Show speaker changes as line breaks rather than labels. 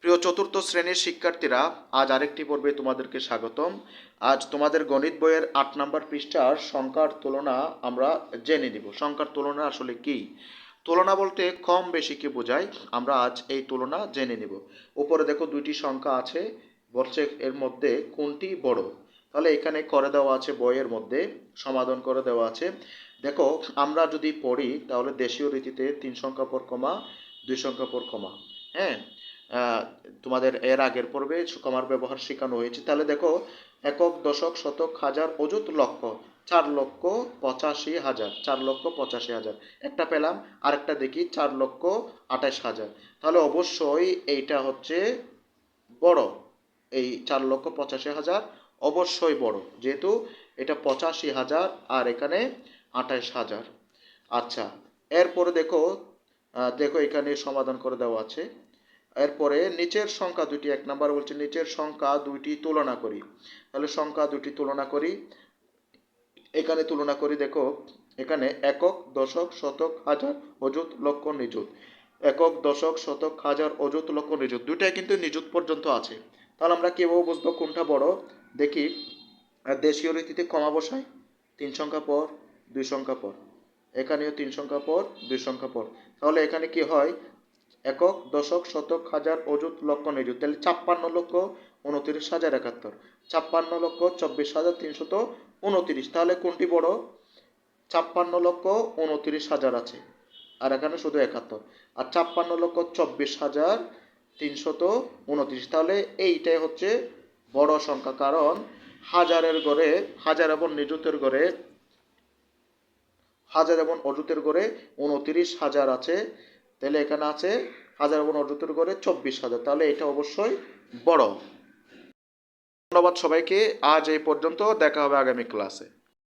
প্রিয় চতুর্থ শ্রেণীর শিক্ষার্থীরা, আজ আরেকটি পর্বে তোমাদেরকে স্বাগতম। আজ তোমাদের গণিত বইয়ের 8 নম্বর পৃষ্ঠার সংখ্যার তুলনা আমরা জেনে নিব। সংখ্যার তুলনা আসলে কি? তুলনা বলতে কম বেশি কি বোঝায়, আমরা আজ এই তুলনা জেনে নিব। উপরে দেখো দুইটি সংখ্যা আছে, বলছে এর মধ্যে কোনটি বড়। তাহলে এখানে করে দেওয়া আছে, বইয়ের মধ্যে সমাধান করে দেওয়া আছে। দেখো, আমরা যদি পড়ি তাহলে দেশীয় রীতিতে 3 সংখ্যা পর কমা, 2 সংখ্যা পর কমা। হ্যাঁ, তোমাদের এর আগের পর্বে কমার ব্যবহার শেখানো হয়েছে। তাহলে দেখো, একক, দশক, শতক, হাজার, অযুত, লক্ষ, 4,85,000, 4,85,000 একটা পেলাম। আরেকটা দেখি, 4,28,000। তাহলে অবশ্যই এইটা হচ্ছে বড়। এই 4,85,000 অবশ্যই বড়, যেহেতু এটা 85,000 আর এখানে 28,000। আচ্ছা, এরপরে দেখো, দেখো এখানে সমাধান করে দেওয়া আছে। এরপরে নিচের সংখ্যা দুটি, 1 নম্বর বলছে নিচের সংখ্যা দুইটি তুলনা করি। তাহলে সংখ্যা দুটি তুলনা করি, এখানে তুলনা করি। দেখো, এখানে একক, দশক, শতক, হাজার, অযুত, লক্ষ, নিযুত। একক, দশক, শতক, হাজার, অযুত, লক্ষ, নিযুত, দুইটাই কিন্তু নিযুত পর্যন্ত আছে। তাহলে আমরা কিভাবে বুঝবো কোনটা বড়? দেখি, দেশীয় রীতিতে কমা বসাই, 3 সংখ্যা পর 2 সংখ্যা পর। এখানেও 3 সংখ্যা পর 2 সংখ্যা পর। তাহলে এখানে কি হয়, একক, দশক, শতক, হাজার, অযুত, লক্ষ, নিযুত। তাহলে 56,29,071, 56,24,329। তাহলে কোনটি বড়? 56,29,000 আছে, আর এখানে শুধু 71। আর 56,24,329। তাহলে এইটাই হচ্ছে বড় সংখ্যা, কারণ হাজারের ঘরে, হাজার এবং নিযুতের ঘরে, হাজার এবং অযুতের ঘরে 29,000 আছে। তাহলে এখানে আছে হাজার এবং অযুতের ঘরে 24,000। তাহলে এটা অবশ্যই বড়। ধন্যবাদ সবাইকে। আজ এই পর্যন্ত, দেখা হবে আগামী ক্লাসে।